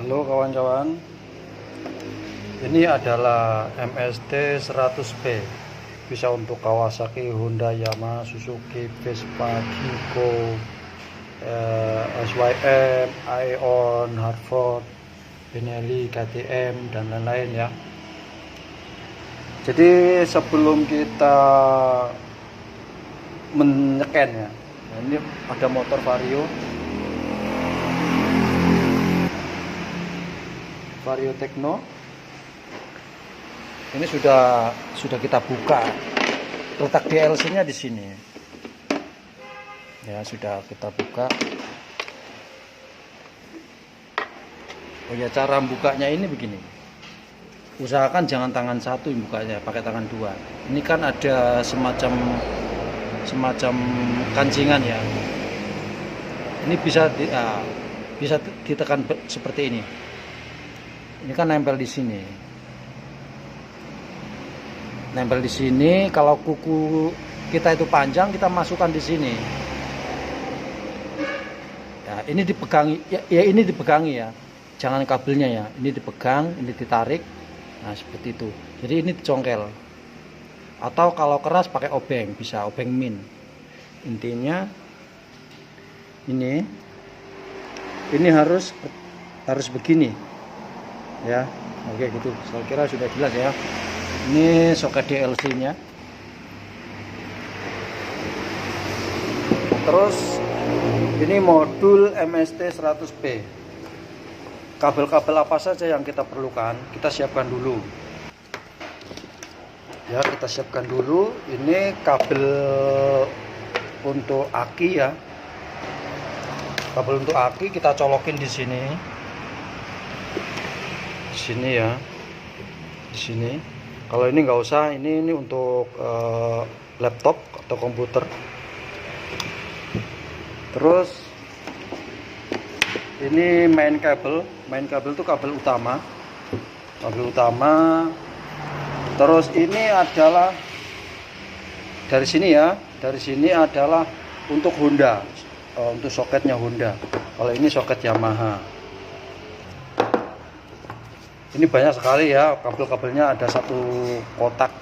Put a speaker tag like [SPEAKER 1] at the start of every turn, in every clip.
[SPEAKER 1] Halo kawan-kawan, ini adalah MST 100P, bisa untuk Kawasaki, Honda, Yamaha, Suzuki, Vespa, Giko, SYM, Aion, Hartford, Benelli, KTM, dan lain-lain ya. Jadi sebelum kita menyeken ya, ini ada motor Vario Tekno. Ini sudah kita buka. Letak DLC-nya di sini. Ya, sudah kita buka. Oh ya, cara bukanya ini begini. Usahakan jangan tangan satu bukanya, pakai tangan dua. Ini kan ada semacam kancingan ya. Ini bisa ditekan seperti ini. Ini kan nempel di sini. Nempel di sini. Kalau kuku kita itu panjang, kita masukkan di sini. Ya, ini dipegangi. Ya ini dipegangi ya. Jangan kabelnya ya. Ini dipegang, ini ditarik. Nah, seperti itu. Jadi ini dicongkel. Atau kalau keras pakai obeng, bisa obeng min. Intinya ini harus begini. Ya, oke gitu. Saya kira sudah jelas ya. Ini soket DLC-nya. Terus ini modul MST 100P. Kabel-kabel apa saja yang kita perlukan, kita siapkan dulu. Ya, kita siapkan dulu. Ini kabel untuk aki ya. Kabel untuk aki kita colokin di sini. Di sini ya, di sini. Kalau ini nggak usah, ini untuk laptop atau komputer. Terus ini main kabel itu kabel utama, Terus ini adalah dari sini ya, dari sini adalah untuk Honda, untuk soketnya Honda. Kalau ini soket Yamaha. Ini banyak sekali ya, kabel-kabelnya ada satu kotak.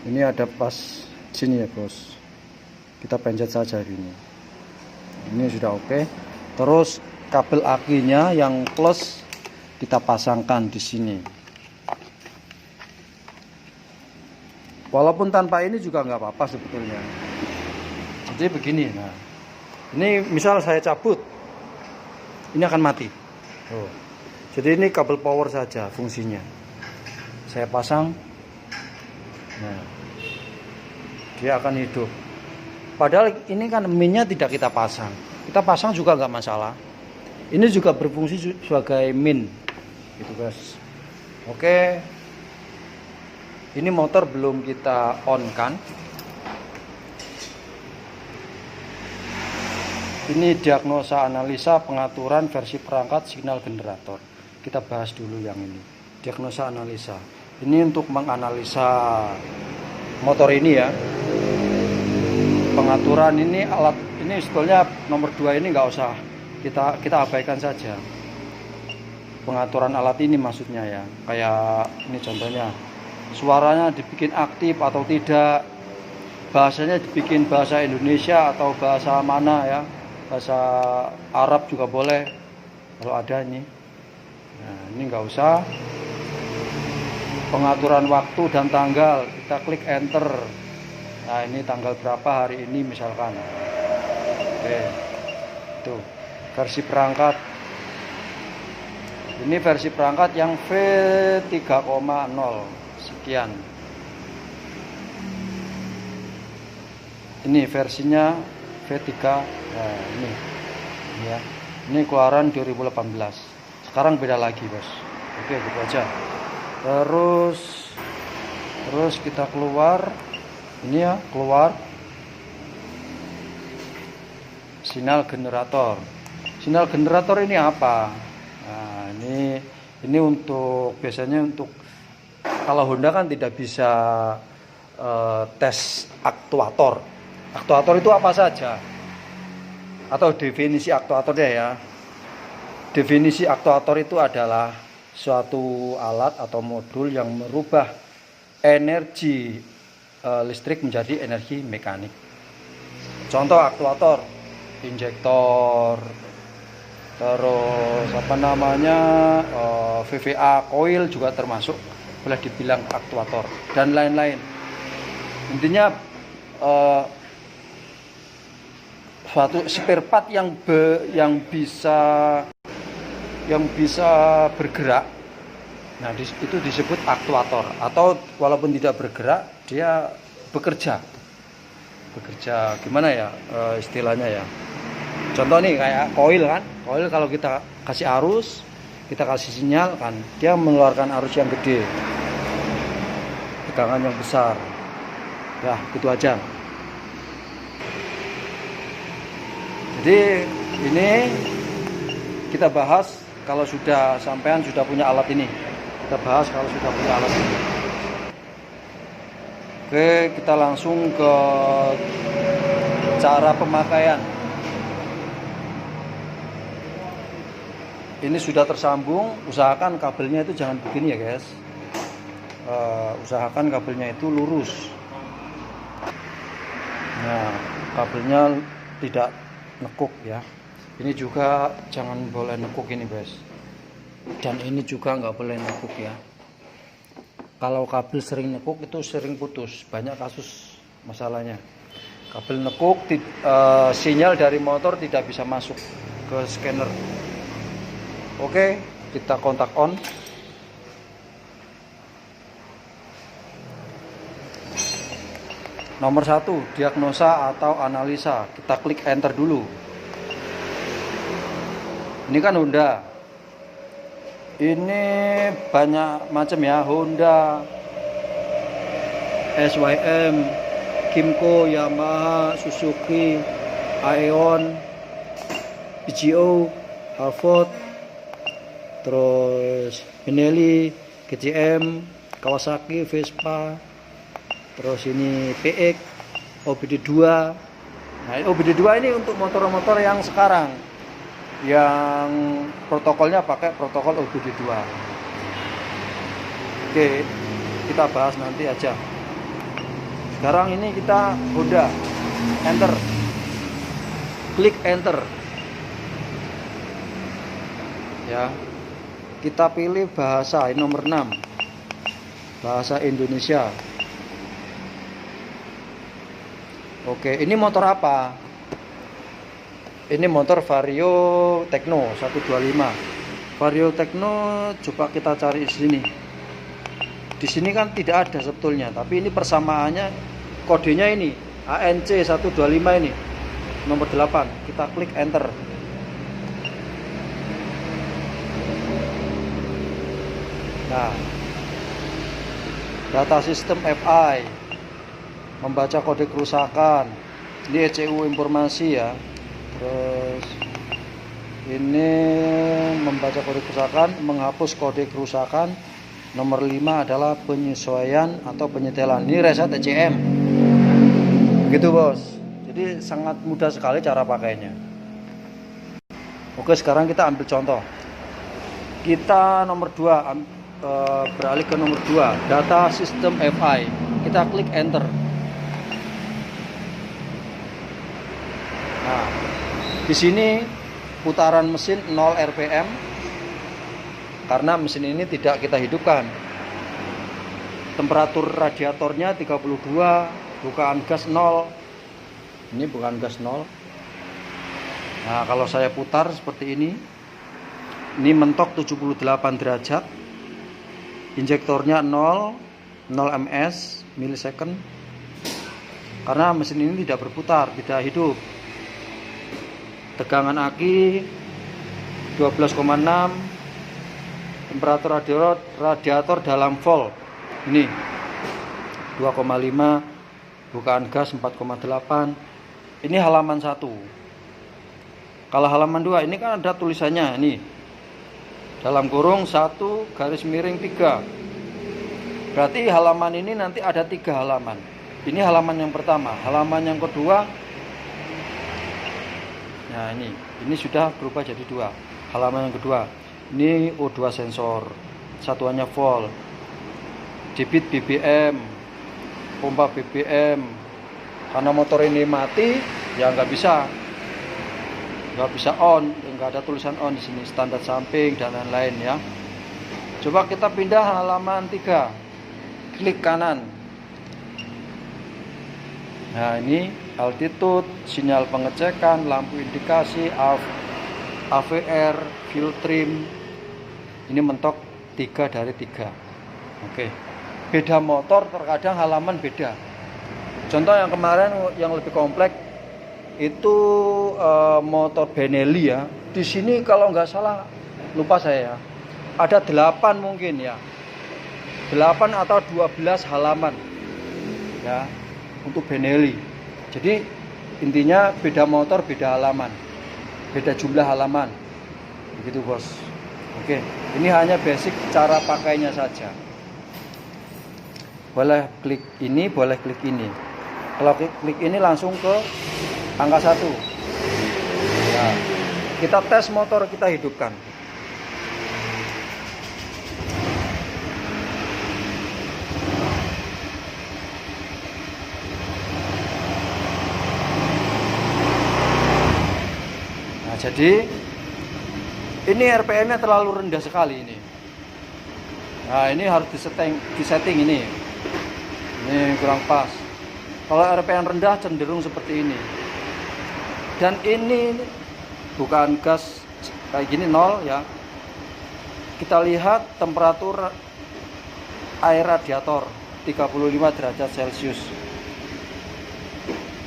[SPEAKER 1] Ini ada pas sini ya bos, kita pencet saja gini. Ini sudah oke. Terus kabel akinya yang plus kita pasangkan di sini. Walaupun tanpa ini juga nggak apa-apa sebetulnya. Jadi begini, nah ini misal saya cabut, ini akan mati. Oh. Jadi ini kabel power saja fungsinya. Saya pasang, nah dia akan hidup. Padahal ini kan minnya tidak kita pasang. Kita pasang juga nggak masalah. Ini juga berfungsi sebagai min, gitu guys. Oke. Ini motor belum kita on kan. Ini diagnosa analisa pengaturan versi perangkat signal generator. Kita bahas dulu yang ini. Diagnosa analisa. Ini untuk menganalisa motor ini ya. Pengaturan ini alat ini sebetulnya nomor 2 ini nggak usah kita abaikan saja. Pengaturan alat ini maksudnya ya. Kayak ini contohnya. Suaranya dibikin aktif atau tidak. Bahasanya dibikin bahasa Indonesia atau bahasa mana ya. Bahasa Arab juga boleh kalau ada ini. Nah, ini nggak usah. Pengaturan waktu dan tanggal, kita klik enter. Nah, ini tanggal berapa hari ini misalkan. Oke. Tuh, versi perangkat. Ini versi perangkat yang V3,0 sekian. Ini versinya V3. Nah, ini ya. Ini keluaran 2018. Sekarang beda lagi, Bos. Oke, gitu aja. Terus kita keluar. Ini ya, keluar sinyal generator. Sinyal generator ini apa? Nah, ini untuk biasanya untuk kalau Honda kan tidak bisa tes aktuator. Aktuator itu apa saja? Atau definisi aktuatornya ya. Definisi aktuator itu adalah suatu alat atau modul yang merubah energi listrik menjadi energi mekanik. Contoh aktuator, injektor, terus VVA coil juga termasuk, boleh dibilang aktuator dan lain-lain. Intinya suatu spare part yang bisa bergerak. Nah, itu disebut aktuator, atau walaupun tidak bergerak, dia bekerja gimana ya istilahnya ya. Contoh nih kayak coil kan, coil kalau kita kasih arus, kita kasih sinyal kan, dia mengeluarkan arus yang gede, tegangan yang besar. Ya, gitu aja. Jadi ini kita bahas kalau sampean sudah punya alat ini. Kita bahas kalau sudah punya alat ini. Oke, kita langsung ke cara pemakaian. Ini sudah tersambung, usahakan kabelnya itu jangan begini ya guys. Usahakan kabelnya itu lurus. Nah, kabelnya tidak nekuk ya. Ini juga jangan boleh nekuk ini guys. Dan ini juga nggak boleh nekuk ya. Kalau kabel sering nekuk itu sering putus, banyak kasus masalahnya. Kabel nekuk, sinyal dari motor tidak bisa masuk ke scanner. Oke, kita kontak on. Nomor 1, diagnosa atau analisa. Kita klik enter dulu. Ini kan Honda. Ini banyak macam ya, Honda, SYM, Kimco, Yamaha, Suzuki, Aeon, PGO, Harford, terus Benelli, GCM, Kawasaki, Vespa, terus ini PX, OBD2. Nah, OBD2 ini untuk motor-motor yang sekarang, yang protokolnya pakai protokol OBD2. Oke, kita bahas nanti aja. Sekarang ini kita Honda, enter, klik enter ya. Kita pilih bahasa, ini nomor 6, bahasa Indonesia. Oke, ini motor apa? Ini motor Vario Tekno 125. Vario Tekno, coba kita cari di sini. Di sini kan tidak ada sebetulnya, tapi ini persamaannya, kodenya ini ANC 125 ini, nomor 8. Kita klik enter. Nah, data sistem FI, membaca kode kerusakan. Ini ECU informasi ya. Terus ini membaca kode kerusakan, menghapus kode kerusakan. Nomor 5 adalah penyesuaian atau penyetelan. Ini reset ECM. Begitu bos. Jadi sangat mudah sekali cara pakainya. Oke, sekarang kita ambil contoh. Kita nomor 2, beralih ke nomor 2, data sistem FI. Kita klik enter. Nah, di sini putaran mesin 0 rpm karena mesin ini tidak kita hidupkan. Temperatur radiatornya 32, bukaan gas 0. Ini bukan gas 0. Nah, kalau saya putar seperti ini mentok 78 derajat. Injektornya 0 ms millisecond. karena mesin ini tidak berputar, tidak hidup. Tegangan aki 12,6, temperatur radiator dalam volt ini 2,5, bukaan gas 4,8. Ini halaman 1. Kalau halaman 2 ini kan ada tulisannya ini, dalam kurung 1 garis miring 3. Berarti halaman ini nanti ada 3 halaman. Ini halaman yang pertama. Halaman yang kedua, nah ini sudah berubah jadi 2. Halaman yang kedua, ini O2 sensor, satuannya volt, debit BBM, pompa BBM. Karena motor ini mati, ya nggak bisa on, nggak ada tulisan on di sini, standar samping dan lain-lain ya. Coba kita pindah halaman 3, klik kanan. Nah ini altitude, sinyal pengecekan, lampu indikasi, AVR, fuel trim. Ini mentok 3 dari 3. Oke. Beda motor terkadang halaman beda. Contoh yang kemarin yang lebih kompleks itu motor Benelli ya. Di sini kalau nggak salah, lupa saya ya, ada 8 mungkin ya, 8 atau 12 halaman ya untuk Benelli. Jadi intinya beda motor, beda halaman, beda jumlah halaman, begitu bos. Oke, ini hanya basic cara pakainya saja. Boleh klik ini, boleh klik ini. Kalau klik ini langsung ke angka 1. Ya, kita tes motor, kita hidupkan. Nah, jadi ini RPM-nya terlalu rendah sekali ini. Nah, ini harus disetting ini. Ini kurang pas. Kalau RPM rendah cenderung seperti ini. Dan ini bukan gas kayak gini 0 ya. Kita lihat temperatur air radiator 35 derajat Celcius.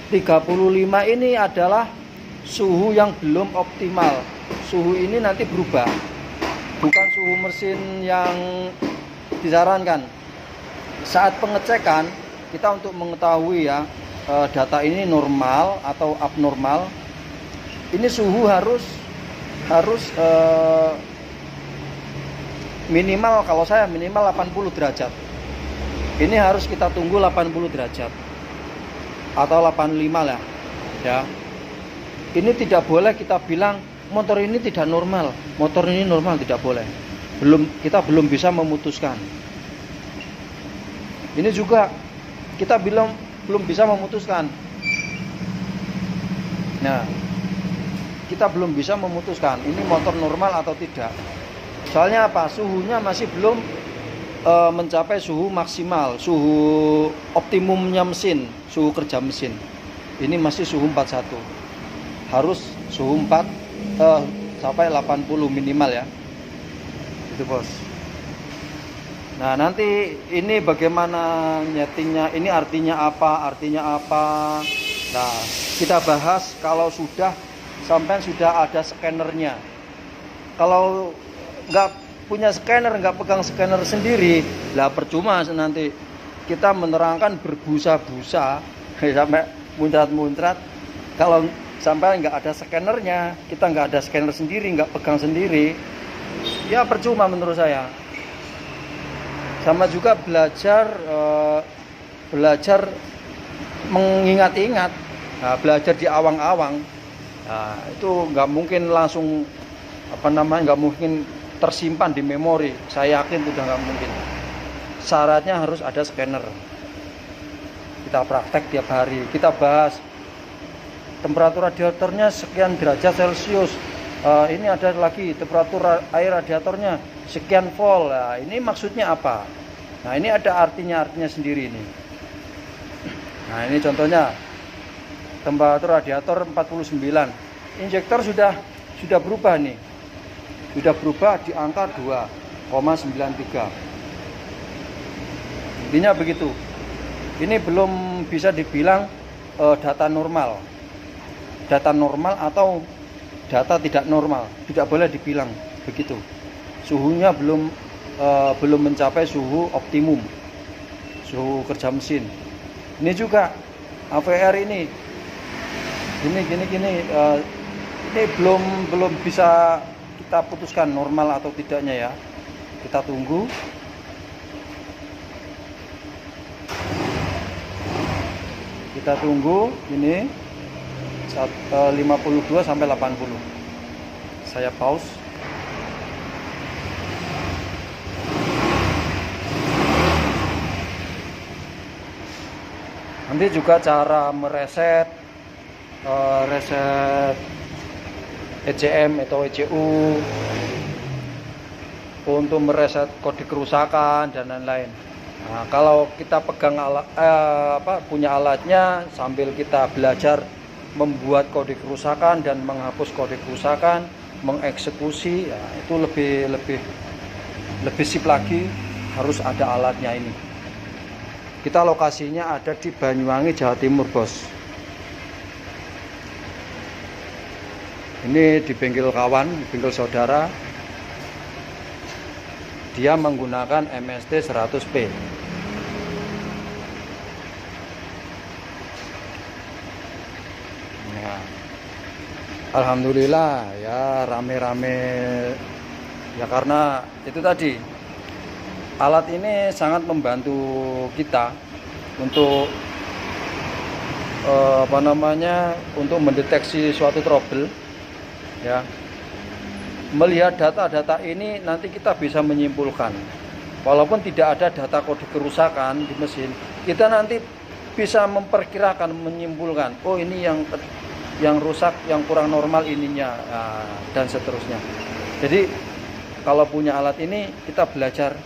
[SPEAKER 1] 35 ini adalah suhu yang belum optimal. Suhu ini nanti berubah. Bukan suhu mesin yang disarankan. Saat pengecekan, kita untuk mengetahui ya data ini normal atau abnormal, ini suhu harus minimal, kalau saya minimal 80 derajat. Ini harus kita tunggu 80 derajat atau 85 lah ya. Ini tidak boleh kita bilang motor ini tidak normal, motor ini normal, tidak boleh. Kita belum bisa memutuskan. Ini juga kita belum bisa memutuskan. Nah, kita belum bisa memutuskan ini motor normal atau tidak. Soalnya apa? Suhunya masih belum mencapai suhu maksimal, suhu optimumnya mesin, suhu kerja mesin. Ini masih suhu 41. Harus suhu 4 sampai 80 minimal ya. Itu bos. Nah nanti ini bagaimana nyetingnya, ini artinya apa, Nah kita bahas kalau sampai sudah ada scannernya. Kalau nggak punya scanner, nggak pegang scanner sendiri, lah percuma nanti kita menerangkan berbusa-busa sampai muncrat-muncrat. Kalau sampai nggak ada scannernya, kita nggak ada scanner sendiri, nggak pegang sendiri, ya percuma menurut saya. Sama juga belajar mengingat-ingat, belajar di awang-awang. Nah, itu nggak mungkin langsung nggak mungkin tersimpan di memori. Saya yakin itu nggak mungkin. Syaratnya harus ada scanner. Kita praktek tiap hari. Kita bahas temperatur radiatornya sekian derajat Celcius. Ini ada lagi temperatur air radiatornya sekian volt. Nah, ini maksudnya apa? Nah, ini ada artinya sendiri ini. Nah, ini contohnya temperatur radiator 49. Injektor sudah berubah nih. Sudah berubah di angka 2,93. Intinya begitu. Ini belum bisa dibilang data normal. Data normal atau data tidak normal, tidak boleh dibilang begitu. Suhunya belum mencapai suhu optimum, suhu kerja mesin. Ini juga AVR ini ini belum bisa kita putuskan normal atau tidaknya ya. Kita tunggu. Ini 52 sampai 80. Saya pause. Nanti juga cara mereset reset ECM atau ECU untuk mereset kode kerusakan dan lain-lain. Nah, kalau kita pegang punya alatnya sambil kita belajar membuat kode kerusakan dan menghapus kode kerusakan, mengeksekusi, ya, itu lebih sip lagi, harus ada alatnya ini. Kita lokasinya ada di Banyuwangi, Jawa Timur, bos. Ini di bengkel kawan, di bengkel saudara. Dia menggunakan MST 100P. Nah, alhamdulillah ya rame-rame ya, karena itu tadi alat ini sangat membantu kita untuk untuk mendeteksi suatu trouble ya. Melihat data-data ini nanti kita bisa menyimpulkan, walaupun tidak ada data kode kerusakan di mesin, kita nanti bisa memperkirakan, menyimpulkan, oh ini yang rusak, yang kurang normal ininya, dan seterusnya. Jadi kalau punya alat ini kita belajar,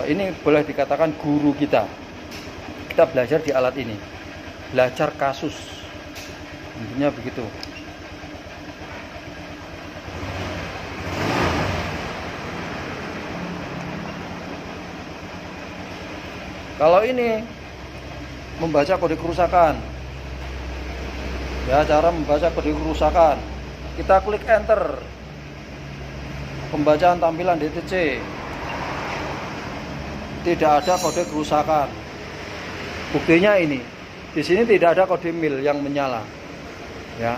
[SPEAKER 1] ini boleh dikatakan guru kita belajar di alat ini, belajar kasus, intinya begitu. Kalau ini membaca kode kerusakan, ya, cara membaca kode kerusakan, kita klik enter, pembacaan tampilan DTC, tidak ada kode kerusakan. Buktinya ini, di sini tidak ada kode mil yang menyala, ya,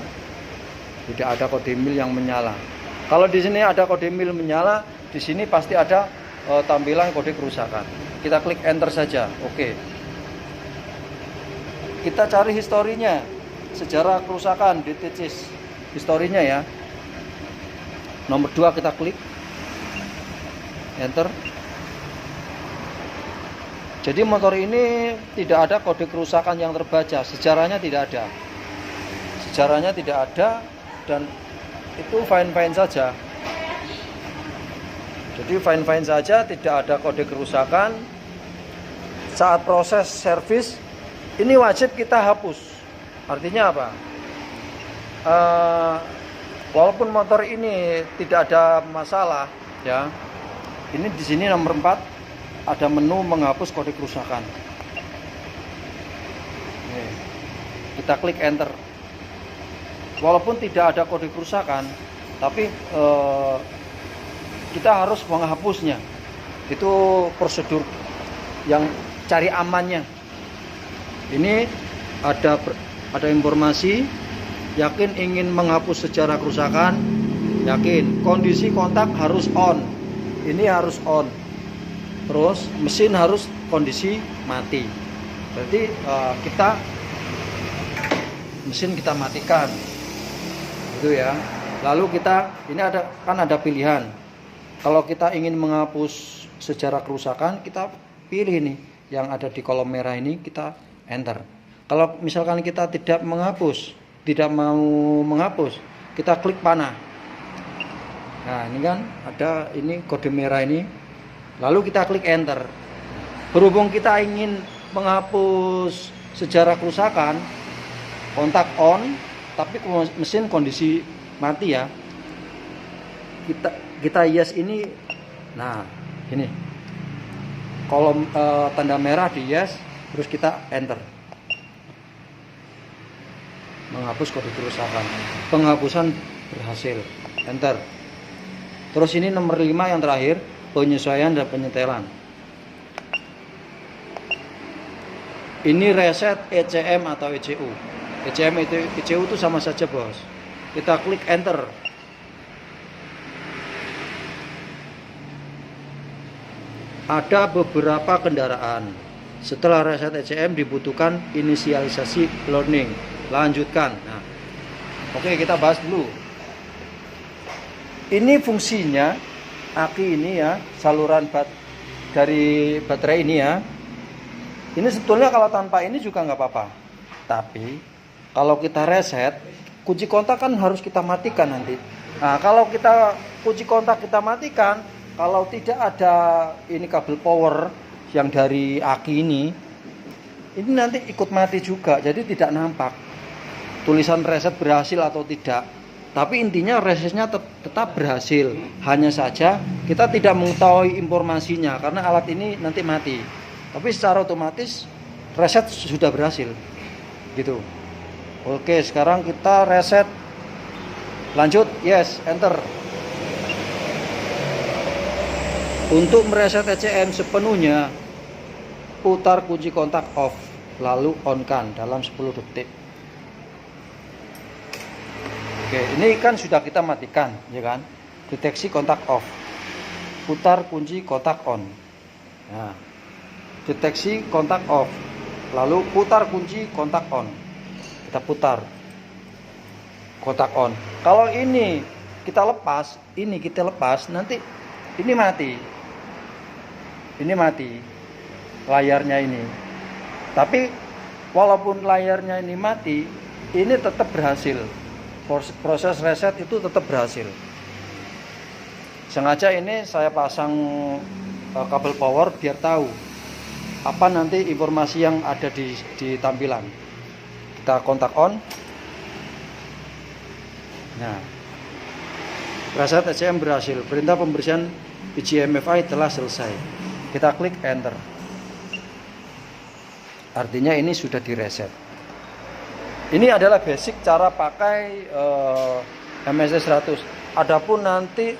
[SPEAKER 1] tidak ada kode mil yang menyala. Kalau di sini ada kode mil menyala, di sini pasti ada tampilan kode kerusakan. Kita klik enter saja, oke. Kita cari historinya, sejarah kerusakan DTC, historinya ya. Nomor 2 kita klik enter. Jadi motor ini tidak ada kode kerusakan yang terbaca, sejarahnya tidak ada. Sejarahnya tidak ada dan itu fine-fine saja. Jadi fine-fine saja, tidak ada kode kerusakan. Saat proses servis ini wajib kita hapus. Artinya apa? Walaupun motor ini tidak ada masalah, ya. Ini di sini nomor 4 ada menu menghapus kode kerusakan. Nih, kita klik enter. Walaupun tidak ada kode kerusakan, tapi kita harus menghapusnya. Itu prosedur yang cari amannya. Ini ada informasi, yakin ingin menghapus sejarah kerusakan, yakin kondisi kontak harus on. Ini harus on. Terus mesin harus kondisi mati. Berarti mesin kita matikan. Itu ya. Lalu ini ada pilihan. Kalau kita ingin menghapus sejarah kerusakan, kita pilih nih yang ada di kolom merah ini, kita enter. Kalau misalkan kita tidak mau menghapus, kita klik panah. Nah, ini kan ada ini kode merah ini. Lalu kita klik enter. Berhubung kita ingin menghapus sejarah kerusakan, kontak on, tapi mesin kondisi mati ya. Kita yes ini. Nah, ini kolom tanda merah di yes, terus kita enter. menghapus kode kerusakan. Penghapusan berhasil. Enter. Terus ini nomor 5 yang terakhir, penyesuaian dan penyetelan. Ini reset ECM atau ECU. ECM itu ECU itu sama saja, Bos. Kita klik enter. Ada beberapa kendaraan. Setelah reset ECM dibutuhkan inisialisasi learning. Lanjutkan. Nah, oke, kita bahas dulu. Ini fungsinya aki ini ya, saluran dari baterai ini ya. Ini sebetulnya kalau tanpa ini juga nggak apa-apa. Tapi kalau kita reset, kunci kontak kan harus kita matikan nanti. Nah, kalau kita kunci kontak kita matikan, kalau tidak ada ini kabel power yang dari aki ini nanti ikut mati juga. Jadi tidak nampak tulisan reset berhasil atau tidak. Tapi intinya resetnya tetap berhasil. Hanya saja kita tidak mengetahui informasinya karena alat ini nanti mati. Tapi secara otomatis reset sudah berhasil. Gitu. Oke, sekarang kita reset. Lanjut, yes, enter. Untuk mereset ECM sepenuhnya, putar kunci kontak off, lalu on-kan dalam 10 detik. Oke, ini kan sudah kita matikan, ya kan? Deteksi kontak off. Putar kunci kontak on. Nah, deteksi kontak off. Lalu putar kunci kontak on. Kita putar kontak on. Kalau ini kita lepas, nanti ini mati. Ini mati. Layarnya ini. Tapi walaupun layarnya ini mati, ini tetap berhasil. Proses reset itu tetap berhasil. Sengaja ini saya pasang kabel power biar tahu apa nanti informasi yang ada di tampilan. Kita kontak on. Nah, reset ECM berhasil. Perintah pembersihan PGMFI telah selesai. Kita klik enter. Artinya ini sudah direset. Ini adalah basic cara pakai MSD 100. Adapun nanti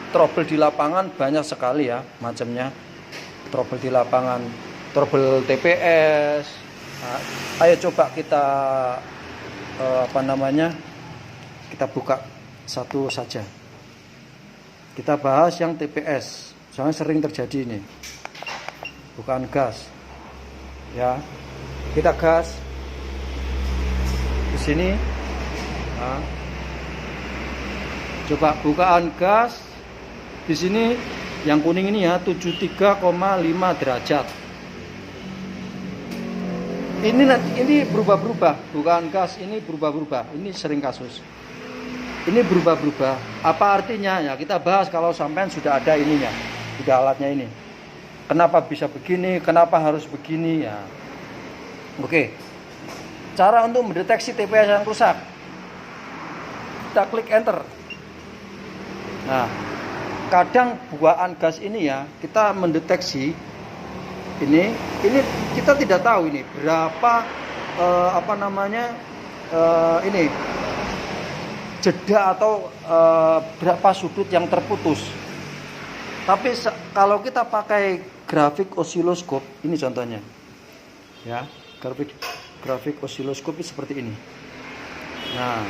[SPEAKER 1] trouble di lapangan banyak sekali ya macamnya. Trouble di lapangan, trouble TPS. Nah, ayo coba kita kita buka satu saja. Kita bahas yang TPS. Soalnya sering terjadi ini. Bukan gas. Ya. Kita gas di sini. Nah. Coba bukaan gas di sini yang kuning ini ya 73,5 derajat. Ini berubah-berubah, bukaan gas ini berubah-berubah. Ini sering kasus. Ini berubah-berubah. Apa artinya? Ya kita bahas kalau sampean sudah ada ininya, sudah alatnya ini. Kenapa bisa begini? Kenapa harus begini? Ya. Oke. Cara untuk mendeteksi TPS yang rusak. Kita klik enter. Nah, kadang buaan gas ini ya, kita mendeteksi ini kita tidak tahu ini berapa ini jeda atau berapa sudut yang terputus. Tapi kalau kita pakai grafik osiloskop, ini contohnya. Ya, grafik osiloskop seperti ini. Nah,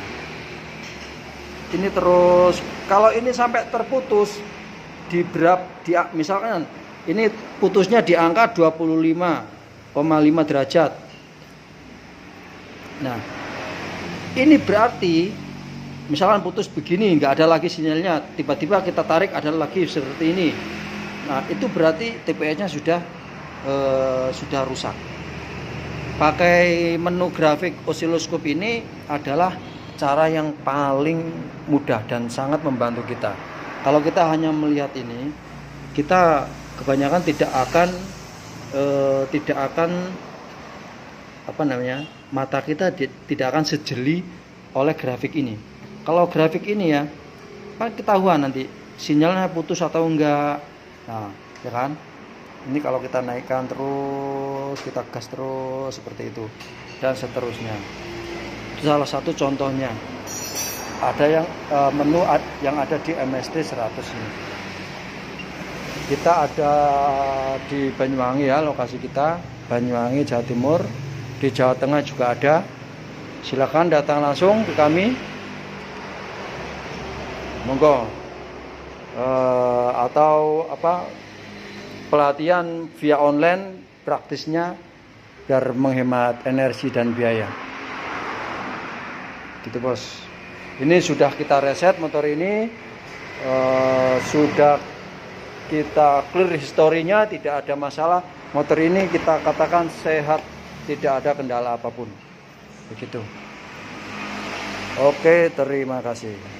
[SPEAKER 1] ini terus kalau ini sampai terputus misalkan ini putusnya di angka 25,5 derajat. Nah, ini berarti misalkan putus begini, nggak ada lagi sinyalnya, tiba-tiba kita tarik ada lagi seperti ini. Nah, itu berarti TPS-nya sudah rusak. Pakai menu grafik osiloskop ini adalah cara yang paling mudah dan sangat membantu kita. Kalau kita hanya melihat ini, kita kebanyakan tidak akan mata kita tidak akan sejeli oleh grafik ini. Kalau grafik ini ya, kan ketahuan nanti sinyalnya putus atau enggak. Nah, ya kan? Ini kalau kita naikkan terus, kita gas terus seperti itu dan seterusnya. salah satu contohnya. Ada yang menu yang ada di MSD 100 ini. Kita ada di Banyuwangi ya, lokasi kita Banyuwangi, Jawa Timur. Di Jawa Tengah juga ada. Silakan datang langsung ke kami. Monggo. Atau apa, pelatihan via online praktisnya biar menghemat energi dan biaya. Gitu bos. Ini sudah kita reset motor ini, sudah kita clear historinya, tidak ada masalah. Motor ini kita katakan sehat, tidak ada kendala apapun. Begitu. Oke, terima kasih.